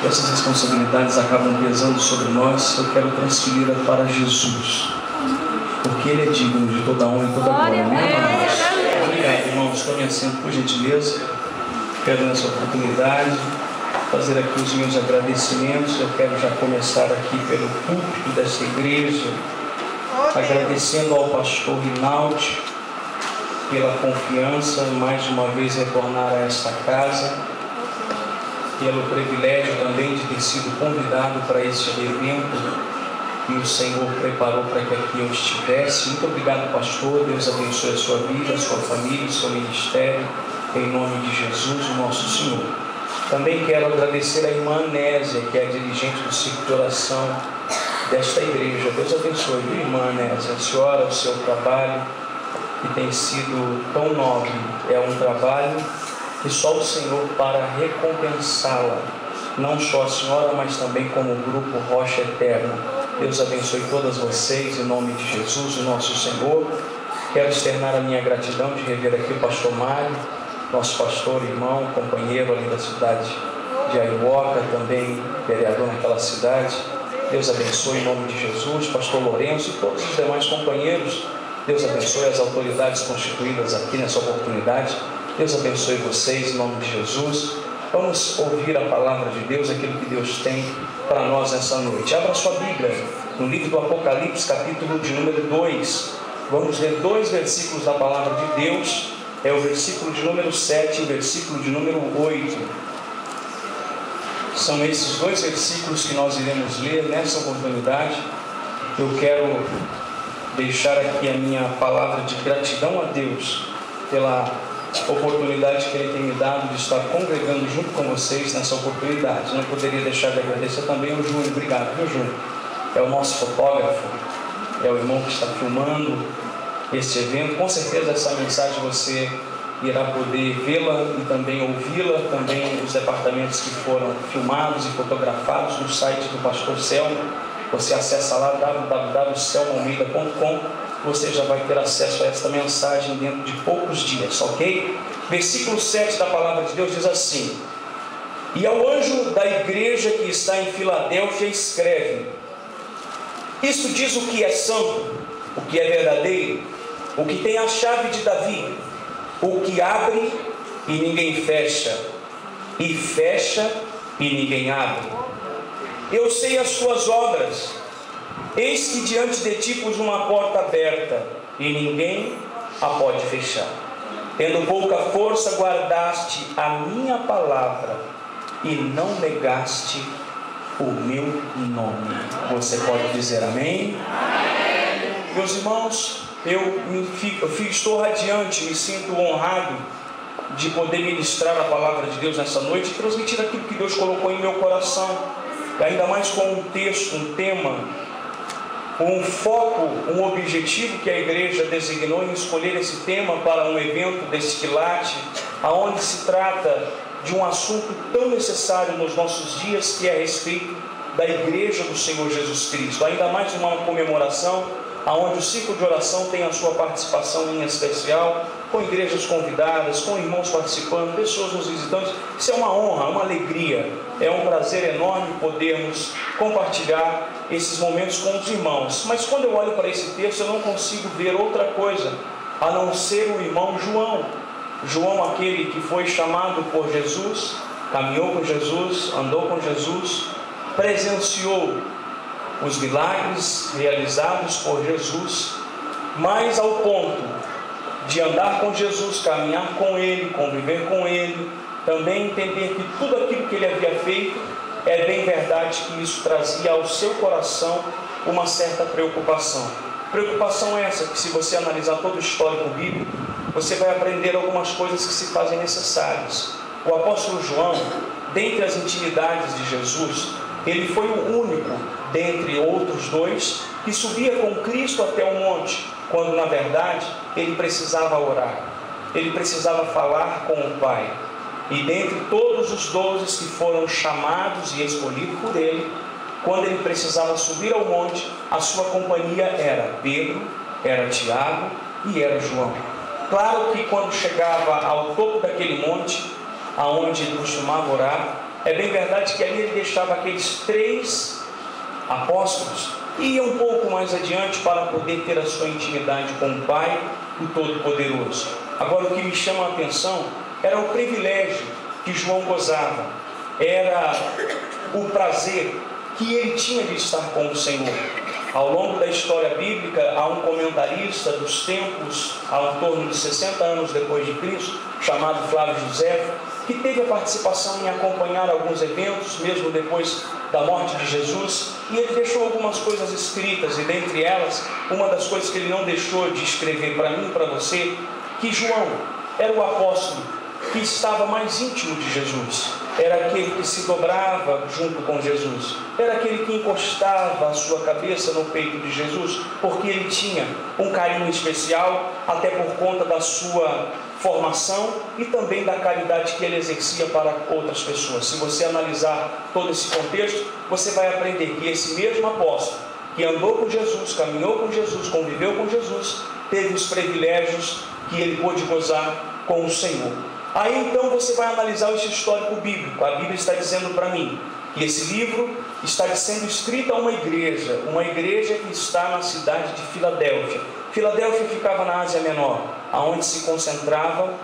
essas responsabilidades acabam pesando sobre nós, eu quero transferi-la para Jesus, porque Ele é digno de toda honra e toda glória. Obrigado, irmãos. Tome assento, por gentileza. Quero nessa oportunidade fazer aqui os meus agradecimentos. Eu quero já começar aqui pelo púlpito dessa igreja, agradecendo ao pastor Rinaldi pela confiança, mais uma vez retornar a esta casa, pelo privilégio também de ter sido convidado para este evento que o Senhor preparou para que aqui eu estivesse. Muito obrigado, pastor. Deus abençoe a sua vida, a sua família, o seu ministério, em nome de Jesus, o nosso Senhor. Também quero agradecer a irmã Anésia, que é a dirigente do ciclo de oração desta igreja. Deus abençoe, viu, irmã Anésia? A senhora, o seu trabalho, que tem sido tão nobre, é um trabalho que só o Senhor para recompensá-la, não só a senhora, mas também como o grupo Rocha Eterna. Deus abençoe todas vocês, em nome de Jesus, o nosso Senhor. Quero externar a minha gratidão de rever aqui o pastor Mário, nosso pastor, irmão, companheiro ali da cidade de Aiuoca, também vereador naquela cidade. Deus abençoe em nome de Jesus, pastor Lourenço e todos os demais companheiros. Deus abençoe as autoridades constituídas aqui nessa oportunidade. Deus abençoe vocês em nome de Jesus. Vamos ouvir a palavra de Deus, aquilo que Deus tem para nós nessa noite. Abra sua Bíblia no livro do Apocalipse, capítulo de número 2. Vamos ler 2 versículos da palavra de Deus. É o versículo de número 7 e o versículo de número 8. São esses 2 versículos que nós iremos ler nessa oportunidade. Eu quero deixar aqui a minha palavra de gratidão a Deus pela oportunidade que Ele tem me dado de estar congregando junto com vocês nessa oportunidade. Não poderia deixar de agradecer também ao Júnior. Obrigado, viu, Júnior? É o nosso fotógrafo, é o irmão que está filmando este evento. Com certeza essa mensagem você irá poder vê-la e também ouvi-la, também os departamentos que foram filmados e fotografados no site do pastor Selmo. Você acessa lá www.selmoalmeida.com. Você já vai ter acesso a esta mensagem dentro de poucos dias, ok? Versículo 7 da palavra de Deus diz assim: E ao anjo da igreja que está em Filadélfia escreve: Isto diz o que é santo, o que é verdadeiro, o que tem a chave de Davi, o que abre e ninguém fecha, e fecha e ninguém abre. Eu sei as tuas obras. Eis que diante de ti pus uma porta aberta, e ninguém a pode fechar. Tendo pouca força, guardaste a minha palavra, e não negaste o meu nome. Você pode dizer amém? Amém. Meus irmãos, estou radiante, me sinto honrado de poder ministrar a palavra de Deus nessa noite e transmitir aquilo que Deus colocou em meu coração, e ainda mais com um texto, um tema, um foco, um objetivo que a igreja designou em escolher esse tema para um evento desse quilate, aonde se trata de um assunto tão necessário nos nossos dias, que é a respeito da igreja do Senhor Jesus Cristo. Ainda mais uma comemoração aonde o ciclo de oração tem a sua participação em especial, com igrejas convidadas, com irmãos participando, pessoas nos visitando. Isso é uma honra, uma alegria, é um prazer enorme podermos compartilhar esses momentos com os irmãos. Mas quando eu olho para esse texto, eu não consigo ver outra coisa a não ser o irmão João. João, aquele que foi chamado por Jesus, caminhou com Jesus, andou com Jesus, presenciou os milagres realizados por Jesus, mas ao ponto de andar com Jesus, caminhar com Ele, conviver com Ele, também entender que tudo aquilo que Ele havia feito, é bem verdade que isso trazia ao seu coração uma certa preocupação. Preocupação essa que, se você analisar todo o histórico bíblico, você vai aprender algumas coisas que se fazem necessárias. O apóstolo João, dentre as intimidades de Jesus, ele foi o único, dentre outros 2, que subia com Cristo até o monte, quando na verdade ele precisava orar, ele precisava falar com o Pai. E dentre todos os 12 que foram chamados e escolhidos por ele, quando ele precisava subir ao monte, a sua companhia era Pedro, era Tiago e era João. Claro que quando chegava ao topo daquele monte, aonde ele costumava orar, É bem verdade que ali ele deixava aqueles 3 apóstolos e ia um pouco mais adiante para poder ter a sua intimidade com o Pai, o Todo-Poderoso. Agora, o que me chama a atenção era o privilégio que João gozava, era o prazer que ele tinha de estar com o Senhor. Ao longo da história bíblica, há um comentarista dos tempos, ao torno de 60 anos depois de Cristo, chamado Flávio José, que teve a participação em acompanhar alguns eventos, mesmo depois da morte de Jesus, e ele deixou algumas coisas escritas, e dentre elas, uma das coisas que ele não deixou de escrever para mim e para você, que João era o apóstolo que estava mais íntimo de Jesus, era aquele que se dobrava junto com Jesus, era aquele que encostava a sua cabeça no peito de Jesus, porque ele tinha um carinho especial, até por conta da sua formação e também da caridade que ele exercia para outras pessoas. Se você analisar todo esse contexto, você vai aprender que esse mesmo apóstolo, que andou com Jesus, caminhou com Jesus, conviveu com Jesus, teve os privilégios que ele pôde gozar com o Senhor. Aí então você vai analisar esse histórico bíblico. A Bíblia está dizendo para mim que esse livro está sendo escrito a uma igreja que está na cidade de Filadélfia. Filadélfia ficava na Ásia Menor, aonde se concentrava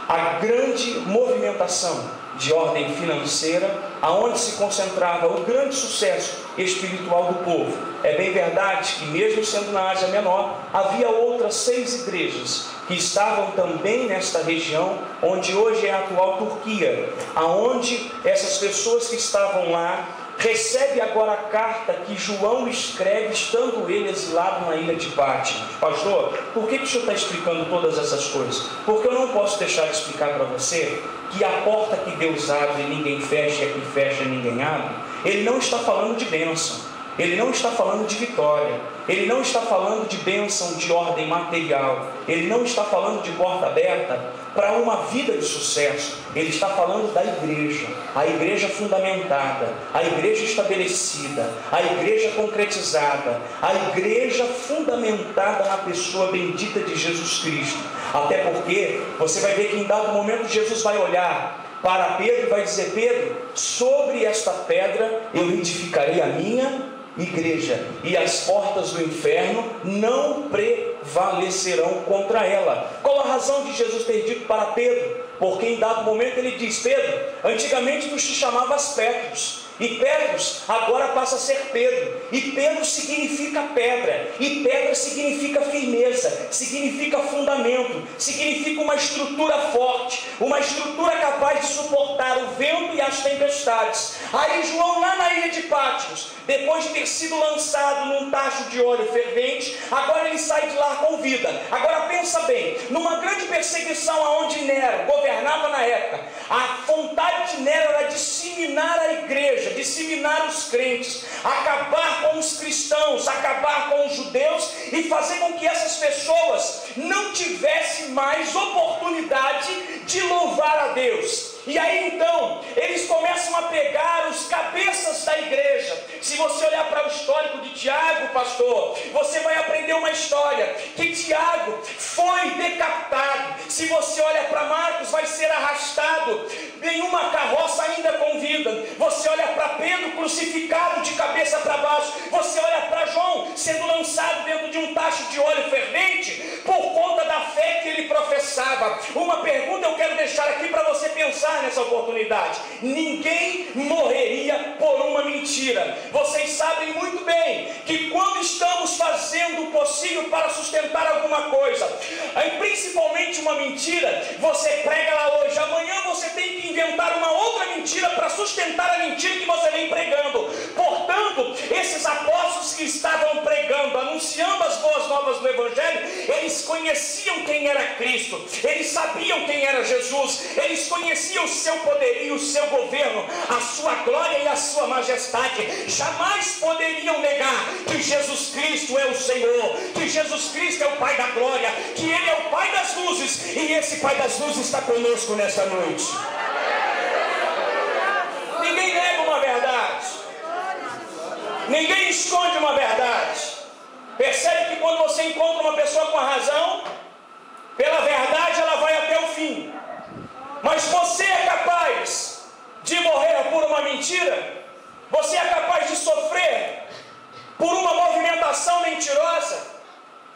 a grande movimentação de ordem financeira, aonde se concentrava o grande sucesso espiritual do povo. É bem verdade que mesmo sendo na Ásia Menor, havia outras 6 igrejas que estavam também nesta região, onde hoje é a atual Turquia, aonde essas pessoas que estavam lá recebem agora a carta que João escreve, estando ele exilado na ilha de Pátmos. Pastor, por que o senhor está explicando todas essas coisas? Porque eu não posso deixar de explicar para você que a porta que Deus abre ninguém fecha, e a que fecha ninguém abre. Ele não está falando de bênção, ele não está falando de vitória, ele não está falando de bênção de ordem material, ele não está falando de porta aberta para uma vida de sucesso. Ele está falando da igreja, a igreja fundamentada, a igreja estabelecida, a igreja concretizada, a igreja fundamentada na pessoa bendita de Jesus Cristo. Até porque você vai ver que em dado momento Jesus vai olhar para Pedro e vai dizer: Pedro, sobre esta pedra eu edificarei a minha igreja, e as portas do inferno não prevalecerão contra ela. Qual a razão de Jesus ter dito para Pedro? Porque em dado momento ele diz: Pedro, antigamente tu te chamavas Petros, e Petros agora passa a ser Pedro, e Pedro significa pedra, e pedra significa firmeza, significa fundamento, significa uma estrutura forte, uma estrutura capaz de suportar o vento e as tempestades. Aí João, lá na ilha de Pátmos, depois de ter sido lançado num tacho de óleo fervente, agora ele sai de lá com vida. Agora pensa bem, numa grande perseguição aonde Nero governava na época, a vontade de Nero era disseminar a igreja, disseminar os crentes, acabar com os cristãos, acabar com os judeus e fazer com que essas pessoas não tivessem mais oportunidade de louvar a Deus. E aí então, eles começam a pegar os cabeças da igreja. Se você olhar para o histórico de Tiago, pastor, você vai aprender uma história, que Tiago foi decapitado. Se você olha para Marcos, vai ser arrastado em uma carroça ainda com vida. Você olha para Pedro crucificado de cabeça para baixo. Você olha para João sendo lançado dentro de um tacho de óleo fervente, por conta da fé que ele professava. Uma pergunta eu quero deixar aqui para você pensar nessa oportunidade: ninguém morreria por uma mentira. Vocês sabem muito bem que quando estamos fazendo o possível para sustentar alguma coisa, principalmente uma mentira, você prega lá hoje, amanhã você tem que inventar uma outra mentira para sustentar a mentira que você vem pregando. Portanto, esses apóstolos que estavam pregando, anunciando as boas novas do Evangelho, eles conheciam quem era Cristo, eles sabiam quem era Jesus, eles conheciam o seu poderio, o seu governo, a sua glória e a sua majestade. Jamais poderiam negar que Jesus Cristo é o Senhor, que Jesus Cristo é o Pai da glória, que Ele é o Pai das luzes, e esse Pai das luzes está conosco nesta noite. Ninguém nega uma verdade, ninguém esconde uma verdade. Percebe que quando você encontra uma pessoa com a razão, pela verdade ela vai até o fim. Mas você é capaz de de morrer por uma mentira? Você é capaz de sofrer por uma movimentação mentirosa?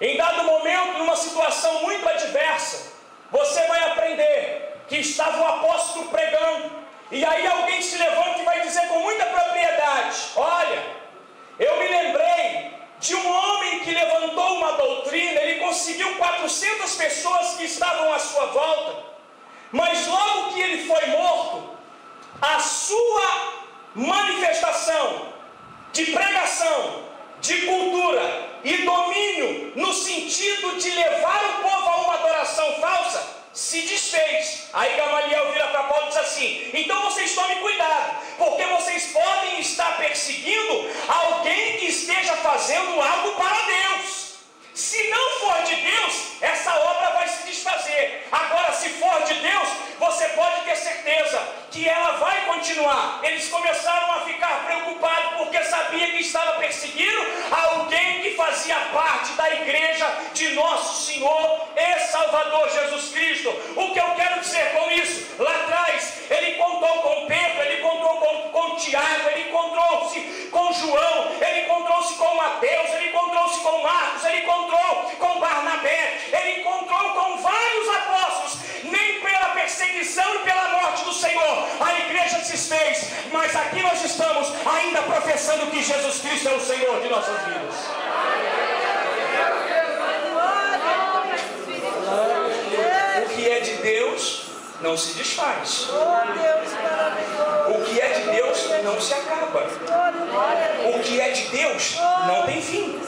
Em dado momento, numa situação muito adversa, você vai aprender que estava o apóstolo pregando, e aí alguém se levanta e vai dizer com muita propriedade: olha, eu me lembrei de um homem que levantou uma doutrina, ele conseguiu 400 pessoas que estavam à sua volta, mas logo que ele foi morto, a sua manifestação de pregação, de cultura e domínio no sentido de levar o povo a uma adoração falsa se desfez. Aí Gamaliel vira para Paulo e diz assim: então vocês tomem cuidado, porque vocês podem estar perseguindo alguém que esteja fazendo algo para Deus. Se não for de Deus, essa obra vai se desfazer. Agora, se for de Deus, você pode ter certeza que ela vai continuar. Eles começaram a ficar preocupados porque sabia que estava perseguindo alguém que fazia parte da igreja de nosso Senhor e Salvador Jesus Cristo. O que eu quero dizer com isso? Lá atrás, ele contou com Pedro, ele contou com Tiago, ele encontrou-se com João, ele encontrou-se com Mateus, ele encontrou-se com Marcos, ele encontrou com Barnabé, ele encontrou com vários apóstolos. Nem pela perseguição e pela morte do Senhor a igreja se desfez, mas aqui nós estamos ainda professando que Jesus Cristo é o Senhor de nossas vidas. O que é de Deus não se desfaz. O que é de Deus não se acaba. O que é de Deus não tem fim.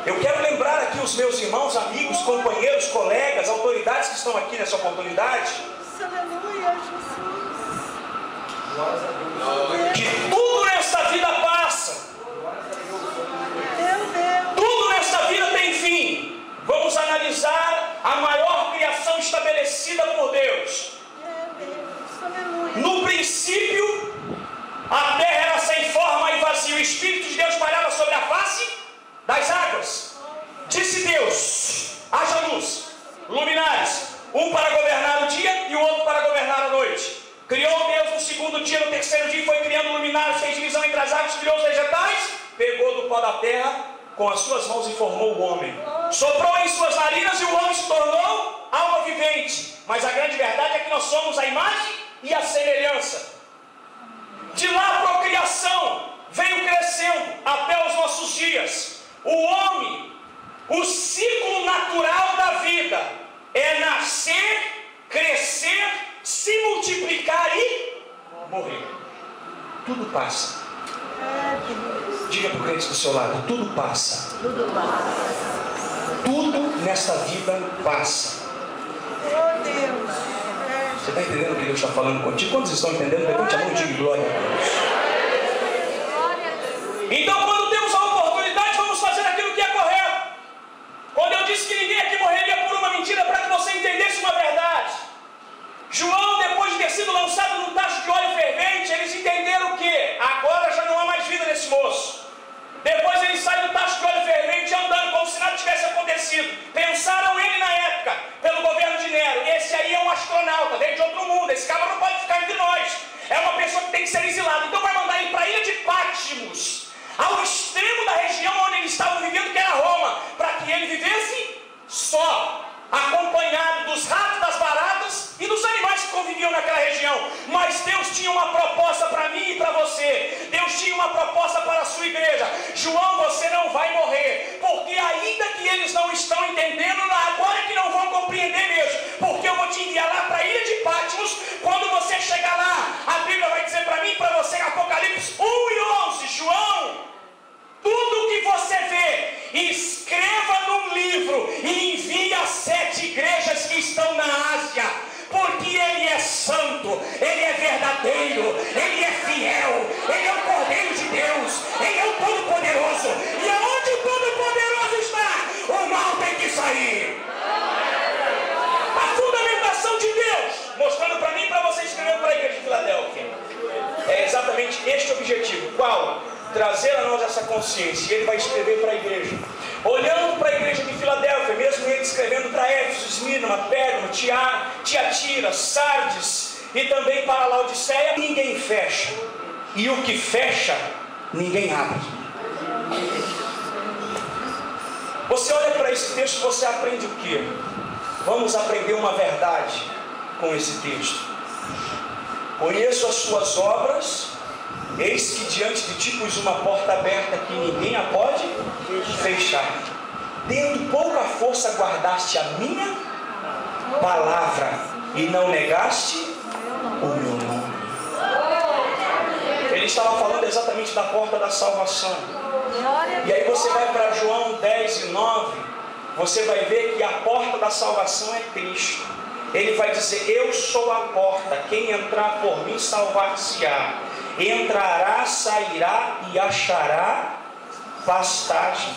Eu quero lembrar aqui os meus irmãos, amigos, companheiros, colegas, autoridades que estão aqui nessa oportunidade, que tudo nesta vida passa, tudo nesta vida tem fim. Vamos analisar a maior criação estabelecida por Deus. No princípio, a terra era sem forma e vazia, o Espírito de Deus pairava sobre a face das águas. Disse Deus: haja luz, luminares, um para governar o dia e o outro para governar a noite. Criou Deus no segundo dia, no terceiro dia foi criando luminares, fez divisão entre as águas, criou os vegetais, pegou do pó da terra com as suas mãos e formou o homem. Soprou em suas narinas e o homem se tornou alma vivente. Mas a grande verdade é que nós somos a imagem e a semelhança. De lá a procriação veio crescendo até os nossos dias. O homem, o ciclo natural da vida é nascer, crescer, se multiplicar e morrer. Tudo passa. Diga para o crente do seu lado: tudo passa. Tudo passa. Tudo nesta vida passa. Oh Deus. Você está entendendo o que Deus está falando contigo? Quantos estão entendendo? Levante a mão e diga glória a Deus. Então, quando temos a oportunidade, vamos fazer aquilo que é correto. Quando eu disse que ninguém aqui morreria por uma mentira, para que você entendesse uma verdade. João, depois de ter sido lançado num tacho de óleo fervente, eles entenderam que agora já não há mais vida nesse moço. Depois ele sai do tacho de óleo fervente andando como se nada tivesse acontecido. Pensaram ele na época, pelo governo de Nero: esse aí é um astronauta, veio de outro mundo, esse cara não pode ficar entre nós, é uma pessoa que tem que ser exilada. Então vai mandar ele para a ilha de Patmos, ao extremo da região onde eles estavam vivendo, que era Roma, para que ele vivesse só, acompanhado dos ratos, das baratas e dos animais que conviviam naquela região. Mas Deus tinha uma proposta para mim e para você. Deus tinha uma proposta para a sua igreja. João, você não vai morrer, porque ainda que eles não estão entendendo, agora é que não vão compreender mesmo, porque eu vou te enviar lá para a ilha de Patmos. Quando você chegar lá, a Bíblia vai dizer para mim e para você, Apocalipse 1 e 11, João, tudo que você vê, escreva num livro e envie às 7 igrejas que estão na Ásia, porque Ele é santo, Ele é verdadeiro, Ele é fiel, Ele é o Cordeiro de Deus, Ele é o Todo-Poderoso, e aonde o Todo-Poderoso está, o mal tem que sair. A fundamentação de Deus, mostrando para mim e para você, escrevendo para a igreja de Filadélfia, é exatamente este objetivo. Qual? Trazer a nós essa consciência. E ele vai escrever para a igreja, olhando para a igreja de Filadélfia, mesmo ele escrevendo para Éfeso, Esmirna, Pérgamo, Tiatira, Sardes, e também para Laodiceia, ninguém fecha, e o que fecha, ninguém abre. Você olha para esse texto, você aprende o quê? Vamos aprender uma verdade com esse texto. Conheço as tuas obras, eis que diante de ti pus uma porta aberta que ninguém a pode fechar. Tendo pouca força guardaste a minha palavra e não negaste o meu nome. Ele estava falando exatamente da porta da salvação. E aí você vai para João 10:9, você vai ver que a porta da salvação é Cristo. Ele vai dizer: eu sou a porta, quem entrar por mim salvar-se-á. Entrará, sairá e achará pastagem.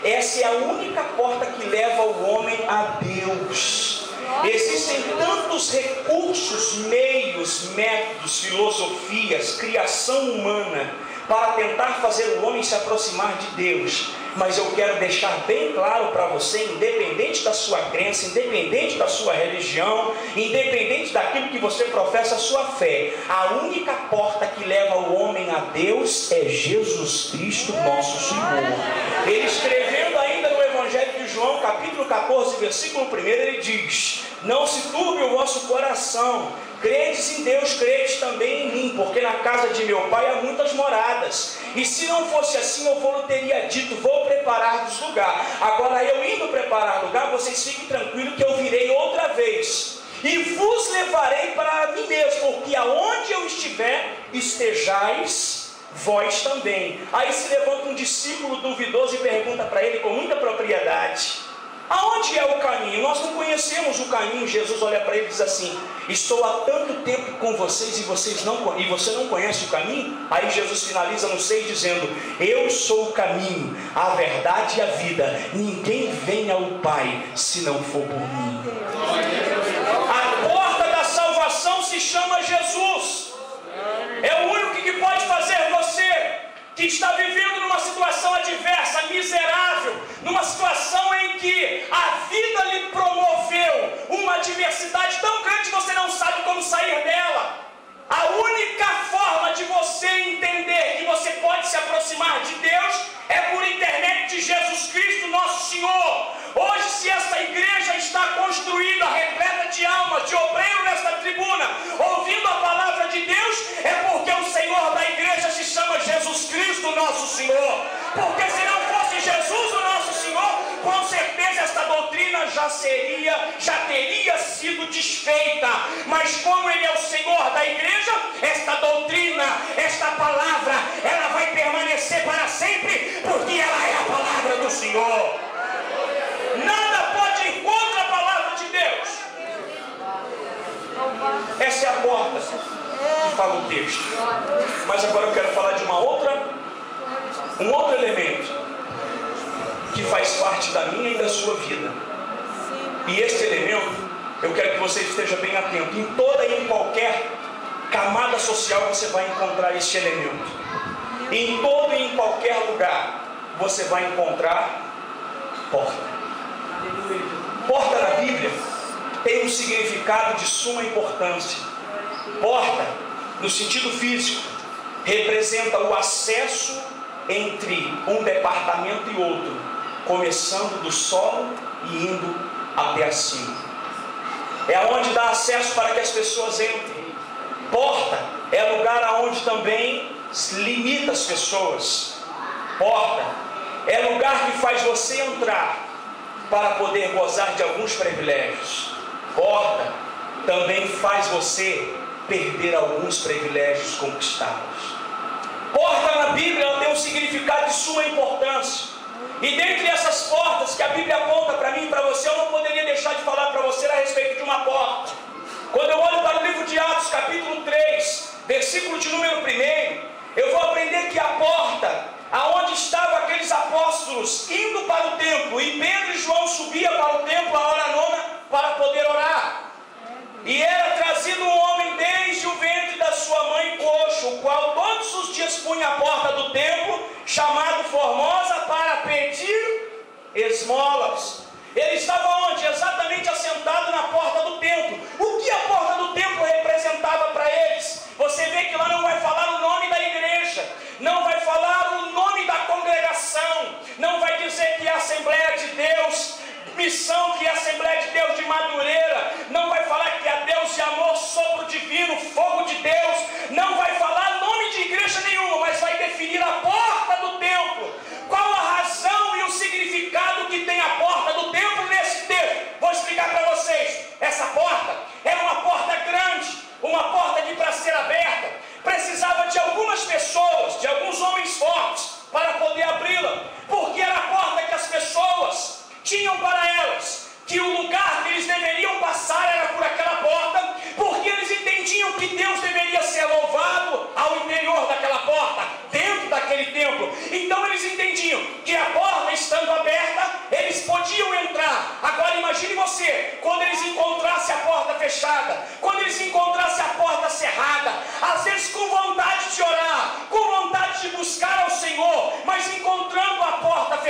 Essa é a única porta que leva o homem a Deus. Existem tantos recursos, meios, métodos, filosofias, criação humana para tentar fazer o homem se aproximar de Deus. Mas eu quero deixar bem claro para você, independente da sua crença, independente da sua religião, independente daquilo que você professa a sua fé, a única porta que leva o homem a Deus é Jesus Cristo, nosso Senhor. Ele escrevendo ainda no Evangelho de João, capítulo 14, versículo 1, ele diz: não se turbe o vosso coração, credes em Deus, credes também em mim, porque na casa de meu pai há muitas moradas, e se não fosse assim eu vou teria dito, vou preparar-vos lugar. Agora eu indo preparar lugar, vocês fiquem tranquilos que eu virei outra vez, e vos levarei para mim mesmo, porque aonde eu estiver, estejais vós também. Aí se levanta um discípulo duvidoso e pergunta para ele com muita propriedade: aonde é o caminho? Nós não conhecemos o caminho. Jesus olha para ele e diz assim: estou há tanto tempo com vocês e você não conhece o caminho? Aí Jesus finaliza no 6 dizendo: eu sou o caminho, a verdade e a vida, ninguém vem ao Pai se não for por mim. A porta da salvação se chama Jesus. É o único que pode fazer você que está vivendo numa situação adversa, miserável, numa situação em que a vida lhe promoveu uma adversidade tão grande que você não sabe como sair dela. A única forma de você entender que você pode se aproximar de Deus é por intermédio de Jesus Cristo, nosso Senhor. Hoje, se essa igreja está construída, repleta de almas, de obreiro nesta tribuna, ouvindo a palavra de Deus, é porque o Senhor da igreja se chama Jesus Cristo, nosso Senhor. Porque se não fosse Jesus, o nosso Senhor, com certeza esta doutrina já teria sido desfeita. Mas como Ele é o Senhor da igreja, esta doutrina, esta palavra, ela vai permanecer para sempre, porque ela é a palavra do Senhor. Nada pode ir contra a palavra de Deus. Essa é a porta que fala o texto. Mas agora eu quero falar de um outro elemento que faz parte da minha e da sua vida. E esse elemento, eu quero que você esteja bem atento. Em toda e em qualquer camada social você vai encontrar este elemento. Em todo e em qualquer lugar você vai encontrar porta. Porta na Bíblia tem um significado de suma importância. Porta, no sentido físico, representa o acesso entre um departamento e outro, começando do solo e indo até acima. É onde dá acesso para que as pessoas entrem. Porta é lugar onde também se limita as pessoas. Porta é lugar que faz você entrar para poder gozar de alguns privilégios. Porta também faz você perder alguns privilégios conquistados. Porta na Bíblia ela tem um significado de suma importância. E dentre essas portas que a Bíblia aponta para mim e para você, eu não poderia deixar de falar para você a respeito de uma porta. Quando eu olho para o livro de Atos, capítulo 3, versículo de número 1, eu vou aprender que a porta, aonde estavam aqueles apóstolos indo para o templo, e Pedro e João subia para o templo a hora nona para poder orar. E era trazido um homem desde o ventre da sua mãe coxo, o qual todos os dias punha à porta do templo, chamado Formosa, para pedir esmolas. Ele estava onde? Exatamente assentado na porta do templo. O que a porta do templo representava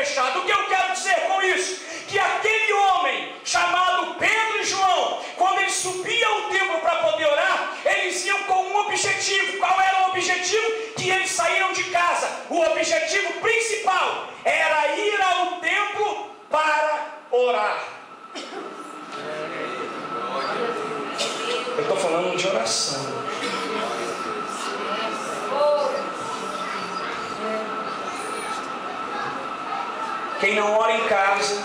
fechada. O que eu quero dizer com isso? Que aquele homem chamado Pedro e João, quando eles subiam ao templo para poder orar, eles iam com um objetivo. Qual era o objetivo? Que eles saíram de casa. O objetivo principal era ir ao templo para orar. Eu estou falando de oração. Quem não ora em casa,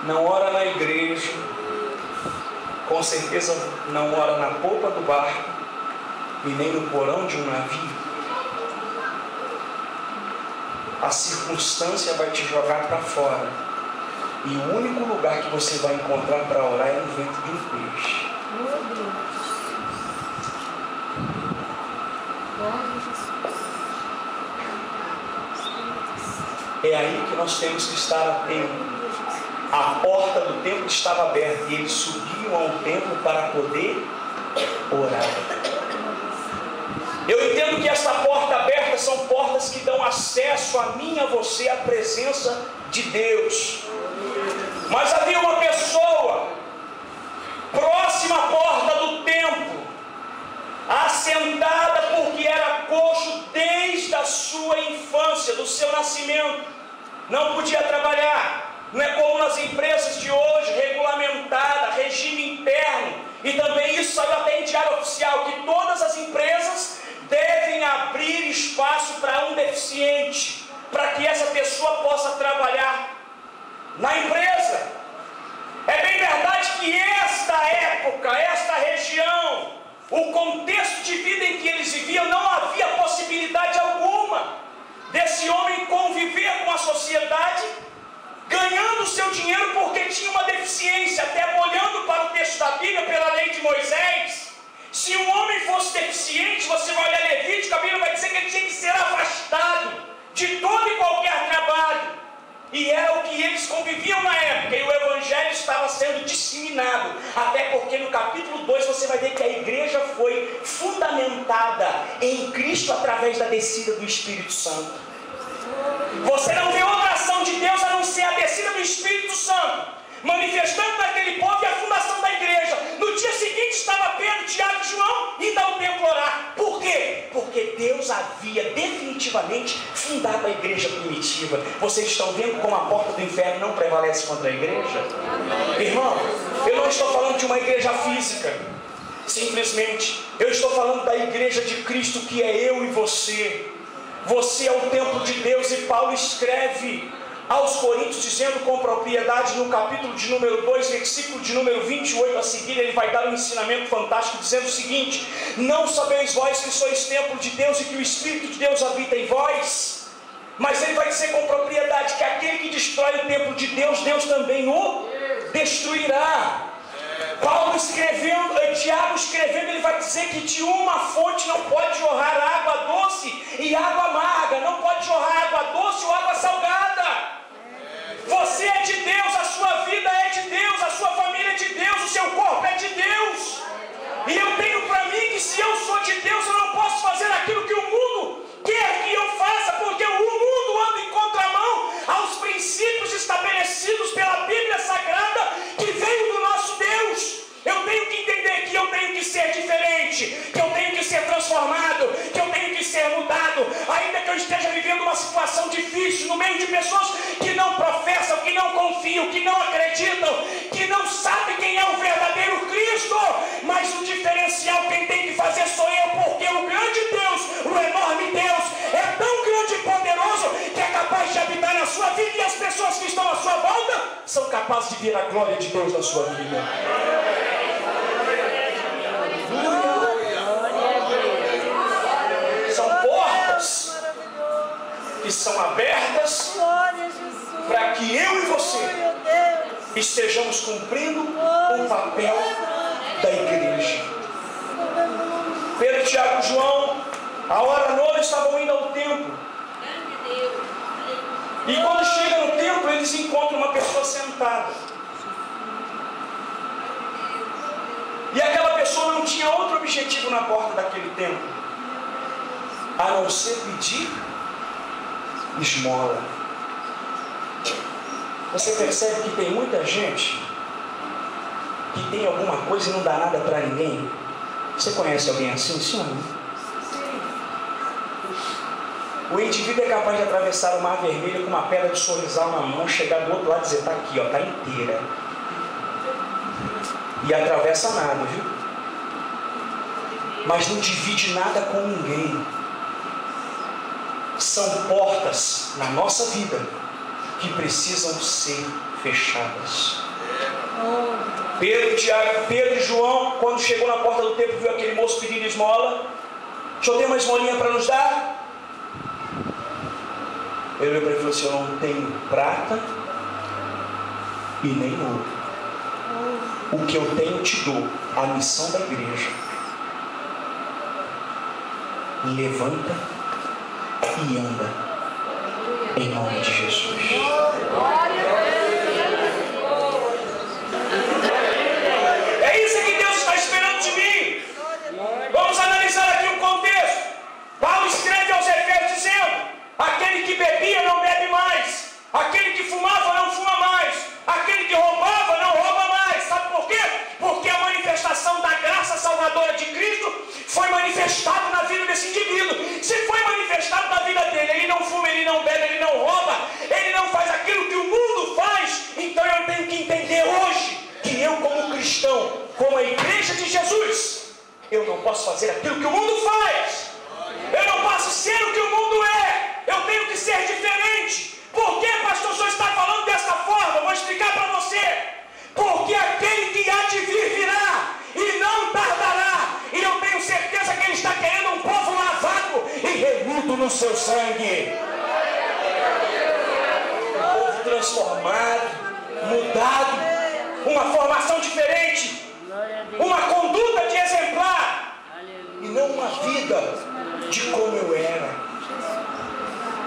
não ora na igreja, com certeza não ora na polpa do barco e nem no porão de um navio. A circunstância vai te jogar para fora, e o único lugar que você vai encontrar para orar é no ventre de um peixe. É aí que nós temos que estar atentos. A porta do templo estava aberta e eles subiam ao templo para poder orar. Eu entendo que essa porta aberta são portas que dão acesso a mim e a você à presença de Deus. Mas havia uma pessoa próxima à porta do templo, assentada porque era coxo desde a sua infância, do seu nascimento. Não podia trabalhar. Não é como nas empresas de hoje, regulamentada, regime interno. E também isso saiu até em diário oficial, que todas as empresas devem abrir espaço para um deficiente, para que essa pessoa possa trabalhar na empresa. É bem verdade que esta época, esta região, o contexto de vida em que eles viviam, não havia possibilidade alguma desse homem conviver com a sociedade, ganhando o seu dinheiro porque tinha uma deficiência. Até olhando para o texto da Bíblia, pela lei de Moisés, se um homem fosse deficiente, você vai olhar Levítico, a Bíblia vai dizer que ele tinha que ser afastado de todo e qualquer trabalho. E era o que eles conviviam na época, e o Evangelho estava sendo disseminado. Até porque no capítulo 2 você vai ver que a igreja foi fundamentada em Cristo através da descida do Espírito Santo. Você não vê outra ação de Deus a não ser a descida do Espírito Santo, manifestando naquele povo e a fundação da igreja. No dia seguinte estava Pedro, Tiago e João indo ao templo orar. Por quê? Porque Deus havia definitivamente fundado a igreja primitiva. Vocês estão vendo como a porta do inferno não prevalece contra a igreja? Irmão, eu não estou falando de uma igreja física, simplesmente. Eu estou falando da igreja de Cristo, que é eu e você. Você é o templo de Deus, e Paulo escreve aos Coríntios, dizendo com propriedade, no capítulo de número 2, versículo de número 28 a seguir, ele vai dar um ensinamento fantástico, dizendo o seguinte: não sabeis vós que sois templo de Deus e que o Espírito de Deus habita em vós? Mas ele vai dizer com propriedade que aquele que destrói o templo de Deus, Deus também o destruirá. Paulo escrevendo, Tiago escrevendo, ele vai dizer que de uma fonte não pode jorrar água doce e água amarga, não pode jorrar água doce ou água salgada. Você é de Deus, a sua vida é de Deus, a sua família é de Deus, o seu corpo é de Deus. E eu tenho para mim que se eu sou de Deus, eu não posso fazer aquilo que o mundo quer que eu faça, porque o mundo anda em contramão aos princípios estabelecidos pela Bíblia Sagrada, que veio do nosso Deus. Eu tenho que entender que eu tenho que ser diferente, que eu tenho que ser transformado, que eu tenho que ser mudado, ainda que eu esteja vivendo uma situação difícil, no meio de pessoas que não professam, que não confiam, que não acreditam, que não sabem quem é o verdadeiro Cristo. Mas o diferencial quem tem que fazer sou eu, porque o grande Deus, o enorme Deus, é tão grande e poderoso que é capaz de habitar na sua vida, e as pessoas que estão à sua volta são capazes de ver a glória de Deus na sua vida. São portas que são abertas para que eu e você estejamos cumprindo o papel da igreja. Pedro, Tiago e João, a hora nona, estavam indo ao templo. E quando chegam no templo, eles encontram uma pessoa sentada. E aquela pessoa não tinha outro objetivo na porta daquele templo, a não ser pedir esmola. Você percebe que tem muita gente que tem alguma coisa e não dá nada para ninguém? Você conhece alguém assim, sim ou não? O indivíduo é capaz de atravessar o Mar Vermelho com uma pedra de sorrisal na mão, chegar do outro lado e dizer, está aqui, está inteira. E atravessa nada, viu? Mas não divide nada com ninguém. São portas na nossa vida que precisam ser fechadas. Pedro e João, quando chegou na porta do templo, viu aquele moço pedindo esmola. O senhor tem uma esmolinha para nos dar? Ele olhou para ele e falou assim, eu não tenho prata e nem ouro. O que eu tenho te dou, a missão da igreja. Levanta e anda, em nome de Jesus. É isso que Deus está esperando de mim. Vamos analisar aqui o contexto. Paulo escreve aos Efésios dizendo, aquele que bebia não bebe mais, aquele que fumava não fuma mais, aquele que roubava não rouba mais. Sabe por quê? Porque a manifestação da graça salvadora de Cristo foi manifestada na vida desse indivíduo. Se foi manifestado na vida dele, ele não fuma, ele não bebe, ele não rouba, ele não faz aquilo que o mundo faz. Então eu tenho que entender hoje que eu, como cristão, como a igreja de Jesus, eu não posso fazer aquilo que o mundo faz. Eu não posso ser o que o mundo é. Eu tenho que ser diferente. Por que, pastor, o senhor está falando dessa forma? Eu vou explicar para você. Porque aquele que há de vir virá e não tardará. E eu tenho certeza que ele está querendo um povo lavado e remido no seu sangue. Um povo transformado, mudado, uma formação diferente, uma conduta de exemplar e não uma vida de como eu era.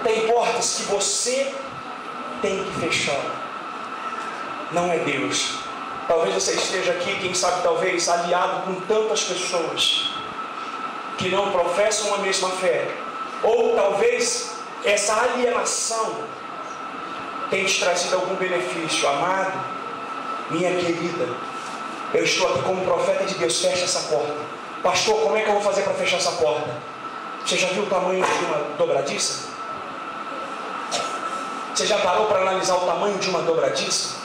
Tem portas que você tem que fechar. Não é Deus. Talvez você esteja aqui, quem sabe, talvez aliado com tantas pessoas que não professam a mesma fé. Ou talvez essa alienação tenha te trazido algum benefício. Amado, minha querida, eu estou aqui como profeta de Deus. Fecha essa porta. Pastor, como é que eu vou fazer para fechar essa porta? Você já viu o tamanho de uma dobradiça? Você já parou para analisar o tamanho de uma dobradiça?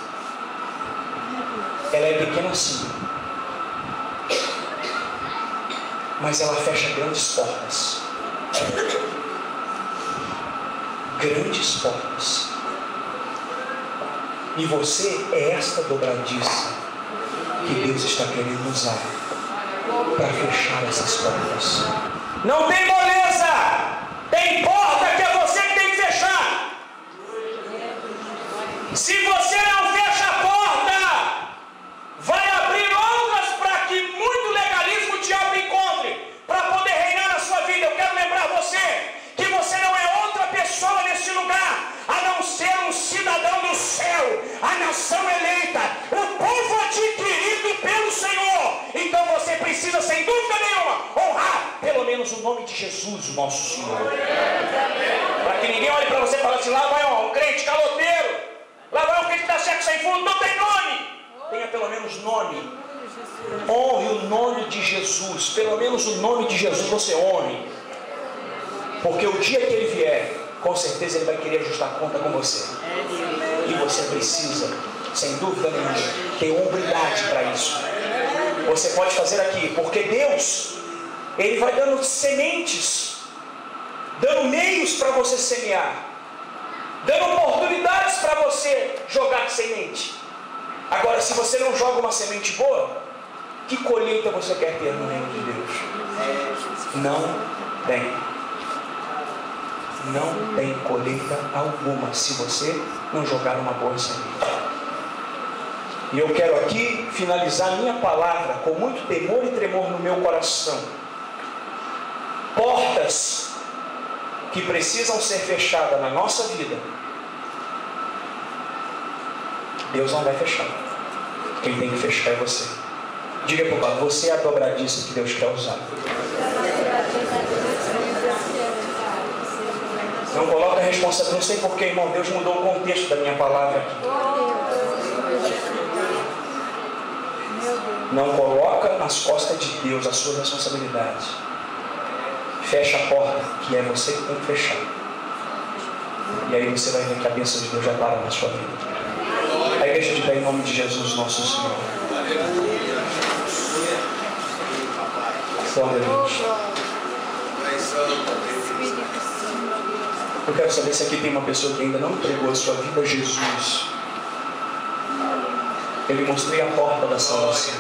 Ela é pequena assim, mas ela fecha grandes portas. Grandes portas. E você é esta dobradiça que Deus está querendo usar para fechar essas portas. Não tem moleza. Tem porta que é você que tem que fechar. Se você não fecha a porta, vai abrir outras para que muito legalismo o diabo encontre, para poder reinar na sua vida. Eu quero lembrar você que você não é outra pessoa nesse lugar, a não ser um cidadão do céu, a nação eleita, o povo adquirido pelo Senhor. Então você precisa, sem dúvida nenhuma, honrar pelo menos o nome de Jesus, o nosso Senhor. Para que ninguém olhe para você e fale assim, lá vai um crente caloteiro, lá vai um crente que dá sexo sem fundo. Não tem nome. Tenha pelo menos nome. Honre o nome de Jesus. Pelo menos o nome de Jesus você honre. Porque o dia que ele vier, com certeza ele vai querer ajustar a conta com você. E você precisa, sem dúvida nenhuma, ter hombridade para isso. Você pode fazer aqui, porque Deus, Ele vai dando sementes, dando meios para você semear, dando oportunidades para você jogar semente. Agora, se você não joga uma semente boa, que colheita você quer ter no reino de Deus? Não tem. Não tem colheita alguma se você não jogar uma boa semente. E eu quero aqui finalizar minha palavra com muito temor e tremor no meu coração. Portas que precisam ser fechadas na nossa vida, Deus não vai fechar. Quem tem que fechar é você. Diga para o Pai, você é a dobradiça que Deus quer usar. Não coloca a responsabilidade. Não sei porquê, irmão. Deus mudou o contexto da minha palavra aqui. Não coloca nas costas de Deus as suas responsabilidades. Fecha a porta, que é você que tem que fechar. E aí você vai ver que a bênção de Deus já para na sua vida. A igreja de pé em nome de Jesus, nosso Senhor. Glória a Deus. Eu quero saber se aqui tem uma pessoa que ainda não entregou a sua vida a Jesus. Eu lhe mostrei a porta da salvação.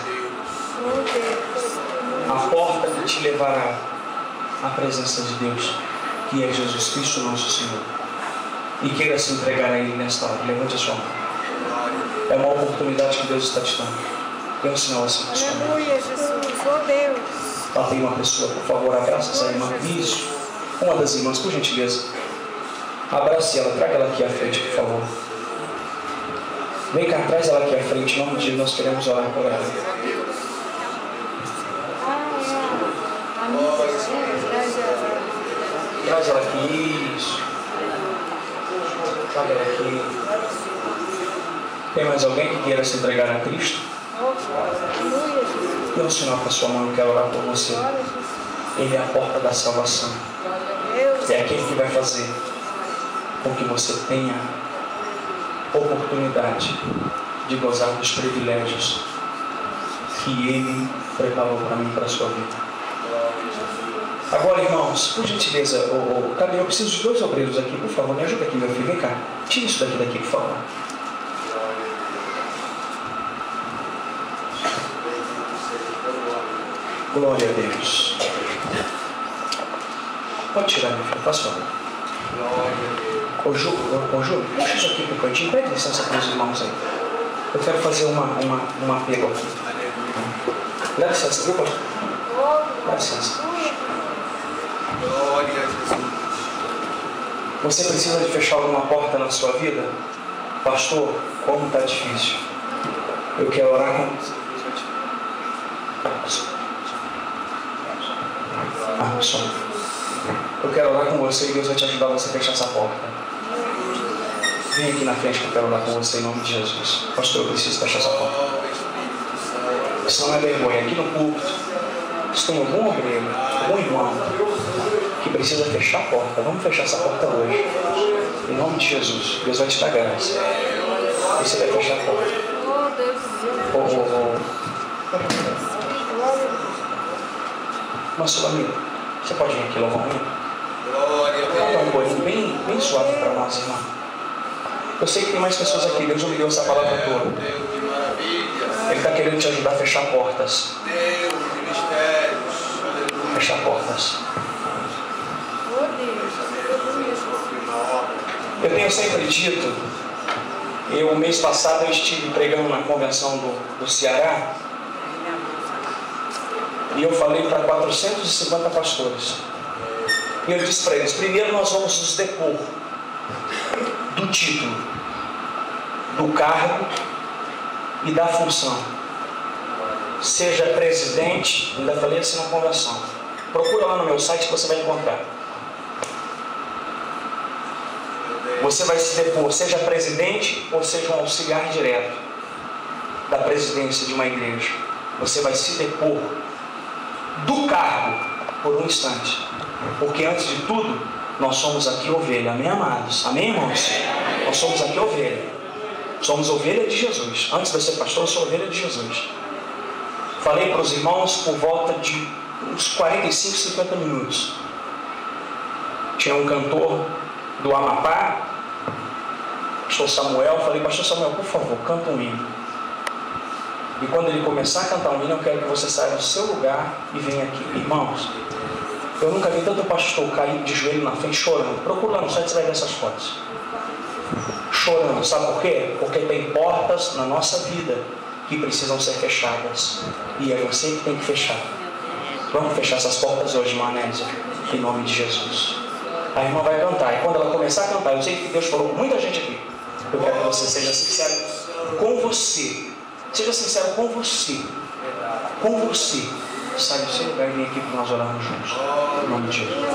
A porta que te levará à presença de Deus, que é Jesus Cristo, nosso Senhor. E queira se entregar a Ele nesta hora. Levante a sua mão. É uma oportunidade que Deus está te dando. Dê um sinal assim. Aleluia, Jesus. Oh Deus. Lá tem uma pessoa, por favor, abraça essa irmã. Isso. Uma das irmãs, por gentileza. Abrace ela, traga ela aqui à frente, por favor. Vem cá, traz ela aqui à frente. Em nome de Deus, nós queremos orar por ela. Traz ela aqui. Isso. Traga ela aqui. Tem mais alguém que queira se entregar a Cristo? Dê um sinal para a sua mão, eu quero orar por você. Ele é a porta da salvação. É aquele que vai fazer com que você tenha oportunidade de gozar dos privilégios que Ele preparou para mim e para a sua vida. Agora, irmãos, por gentileza, cadê? Eu preciso de 2 obreiros aqui, por favor, me ajuda aqui, meu filho. Vem cá, tira isso daqui, por favor. Glória a Deus. Pode tirar, meu filho, faz favor. Ô Júlio, puxa isso aqui pro cantinho. Pede licença para os irmãos aí. Eu quero fazer um apelo aqui. Dá licença, viu, pastor? Dá licença. Você precisa de fechar alguma porta na sua vida? Pastor, como está difícil. Eu quero orar com você. Eu quero orar com você e Deus vai te ajudar a você fechar essa porta. Vem aqui na frente que eu quero orar com você em nome de Jesus. Pastor, eu preciso fechar essa porta. Isso não é vergonha. Aqui no púlpito, se tem algum obreiro, algum irmão que precisa fechar a porta, vamos fechar essa porta hoje. Em nome de Jesus. Deus vai te dar graça. Você vai fechar a porta. Mas sua amiga, você pode vir aqui louvar um hino? Canta um corinho bem suave para nós, irmão. Eu sei que tem mais pessoas aqui. Deus me deu essa palavra toda. Ele está querendo te ajudar a fechar portas. Fechar portas. Eu tenho sempre dito, o mês passado eu estive pregando na convenção do Ceará. E eu falei para 450 pastores. E eu disse para eles: primeiro nós vamos nos depor do título, do cargo e da função. Seja presidente, ainda falei assim na convenção. Procura lá no meu site que você vai encontrar. Você vai se depor, seja presidente ou seja um auxiliar direto da presidência de uma igreja. Você vai se depor do cargo por um instante, porque antes de tudo nós somos aqui ovelha, amém, amados? Amém, irmãos? Nós somos aqui ovelha, somos ovelha de Jesus. Antes de eu ser pastor, eu sou ovelha de Jesus. Falei para os irmãos por volta de uns 45, 50 minutos. Tinha um cantor do Amapá, pastor Samuel. Falei: pastor Samuel, por favor, canta um hino. E quando ele começar a cantar um hino, eu quero que você saia do seu lugar e venha aqui. Irmãos, eu nunca vi tanto pastor cair de joelho na frente chorando. Procura lá no site, você vai ver essas fotos. Chorando, sabe por quê? Porque tem portas na nossa vida que precisam ser fechadas. E é você que tem que fechar. Vamos fechar essas portas hoje, irmã Nésia, em nome de Jesus. A irmã vai cantar. E quando ela começar a cantar, eu sei que Deus falou com muita gente aqui. Eu quero que você seja sincero com você. Seja sincero com você. Com você. Sai do seu lugar e vem aqui para nós orarmos juntos. Em nome de Jesus.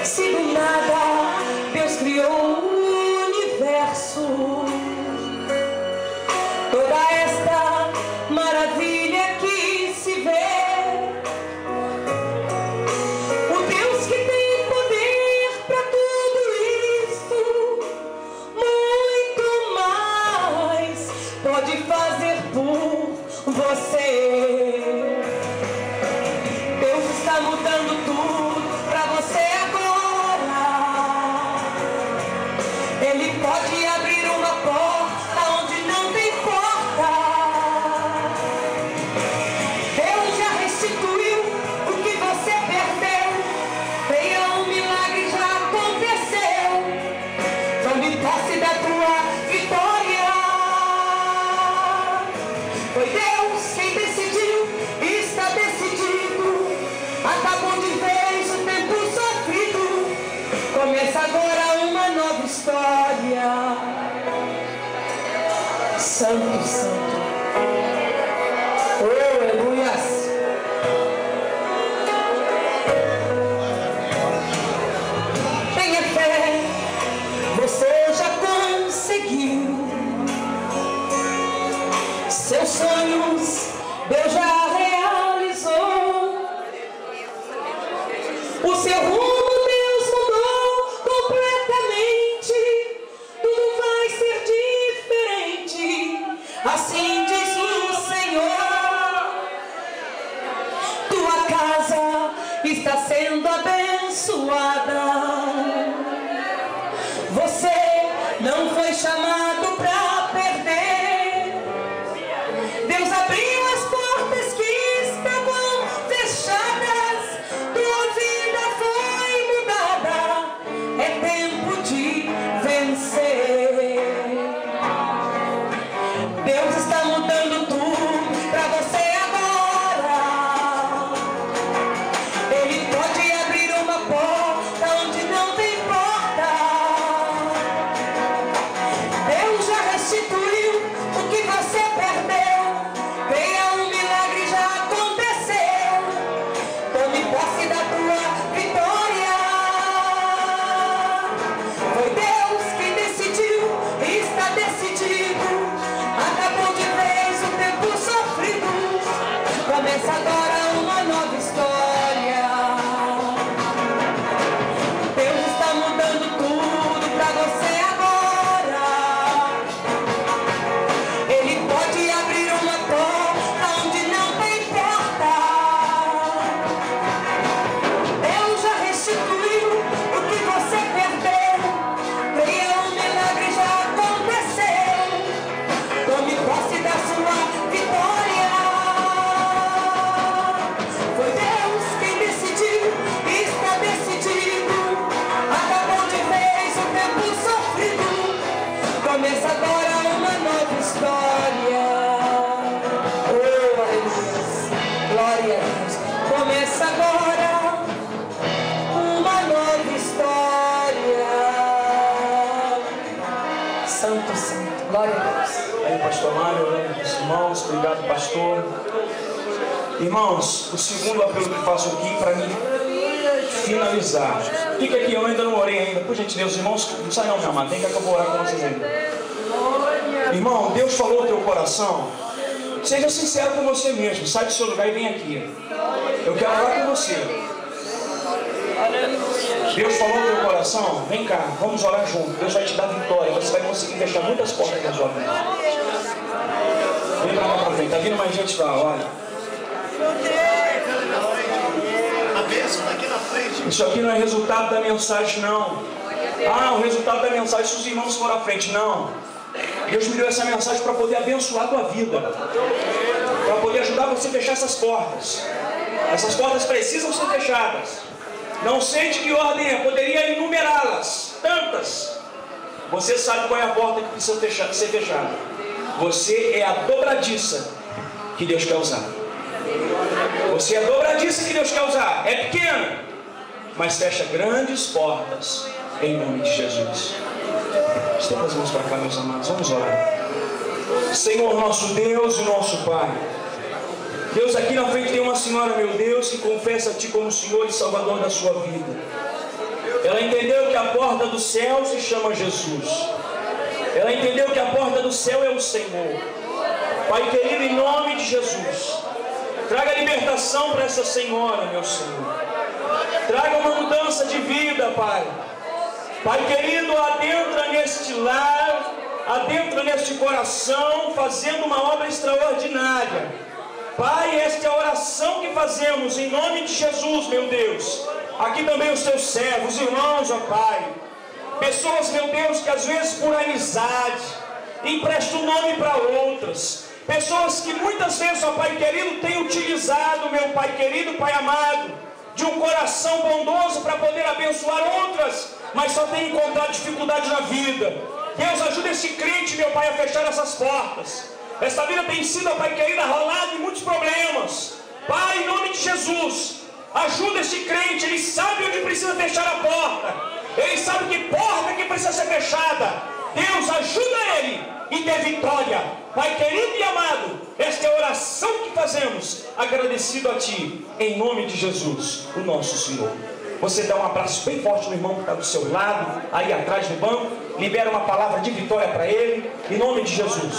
Se do nada Deus criou o universo, toda esta maravilha que se vê, o Deus que tem poder para tudo isso, muito mais, pode fazer por você. Deus está mudando tudo para você agora. Ele pode abrir uma porta onde não tem porta. Deus já restituiu o que você perdeu. Venha, um milagre já aconteceu. Tome posse da tua vitória. Foi Deus quem decidiu, está decidido. Acabou de vez o tempo sofrido. Começa agora uma nova história. Santo, santo. Oh, aleluias. Tenha fé, você já conseguiu. Seus sonhos Deus já realizou. O seu rumo Deus mudou completamente. Tudo vai ser diferente. Assim diz o Senhor. Tua casa está sendo abençoada. Você não foi chamado para perder. Deus abriu as portas que estavam fechadas. Tua vida foi mudada. É tempo de vencer. Deus está mudando tudo para você agora. Ele pode abrir uma porta onde não tem porta. Deus já restituiu o que você perdeu. Venha, um milagre já aconteceu. Tome posse da tua vitória. Foi Deus quem decidiu, está decidido. Acabou de vez o tempo sofrido. Começa agora uma nova história. Deus está mudando tudo para você agora. Ele pode abrir uma porta onde não tem porta. Deus já restituiu o que você perdeu. Venha, um milagre já aconteceu. Tome posse da sua vitória. Foi Deus quem decidiu, está decidido. Acabou de vez o tempo sofrido. Começa agora uma nova história. Oh, aleluia. Glória a Deus. Começa agora uma nova história. Santo, santo. Glória a Deus. Aí, pastor Mário, orando pelos irmãos. Obrigado, pastor. Irmãos, o segundo apelo que faço aqui para mim finalizar. Fica aqui, eu ainda não orei ainda. Por gentileza, irmãos, não sai não, meu amado. Vem cá que eu vou orar com vocês ainda. Irmão, Deus falou no teu coração. Seja sincero com você mesmo. Sai do seu lugar e vem aqui. Eu quero orar com você. Deus falou no teu coração. Vem cá, vamos orar junto. Deus vai te dar vitória. Você vai conseguir fechar muitas portas na sua vida. Vem pra cá pra frente. Tá vindo mais gente lá, olha. A bênção daqui na frente. Isso aqui não é resultado da mensagem, não. Ah, o resultado da mensagem se os irmãos forem à frente. Não. Deus me deu essa mensagem para poder abençoar a tua vida, para poder ajudar você a fechar essas portas. Essas portas precisam ser fechadas. Não sei de que ordem é, poderia enumerá-las, tantas. Você sabe qual é a porta que precisa ser fechada. Você é a dobradiça que Deus quer usar. Você é a dobradiça que Deus quer usar. É pequena, mas fecha grandes portas em nome de Jesus. Estenda as mãos para cá, meus amados. Vamos orar. Senhor, nosso Deus e nosso Pai, Deus, aqui na frente tem uma senhora, meu Deus, que confessa a Ti como Senhor e Salvador da sua vida. Ela entendeu que a porta do céu se chama Jesus. Ela entendeu que a porta do céu é o Senhor. Pai querido, em nome de Jesus, traga libertação para essa senhora, meu Senhor. Traga uma mudança de vida, Pai. Pai querido, adentra neste lar, adentra neste coração, fazendo uma obra extraordinária. Pai, esta é a oração que fazemos em nome de Jesus, meu Deus. Aqui também os teus servos, irmãos, ó Pai. Pessoas, meu Deus, que às vezes por amizade emprestam nome para outras. Pessoas que muitas vezes, ó Pai querido, têm utilizado, meu Pai querido, Pai amado, de um coração bondoso para poder abençoar outras, mas só tem encontrado dificuldade na vida. Deus, ajuda esse crente, meu Pai, a fechar essas portas. Essa vida tem sido, ó Pai querido, arrolada em muitos problemas. Pai, em nome de Jesus, ajuda esse crente. Ele sabe onde precisa fechar a porta. Ele sabe que porta que precisa ser fechada. Deus, ajuda ele e dê vitória. Pai querido e amado, esta é a oração que fazemos, agradecido a Ti, em nome de Jesus, o nosso Senhor. Você dá um abraço bem forte no irmão que está do seu lado, aí atrás do banco, libera uma palavra de vitória para ele, em nome de Jesus.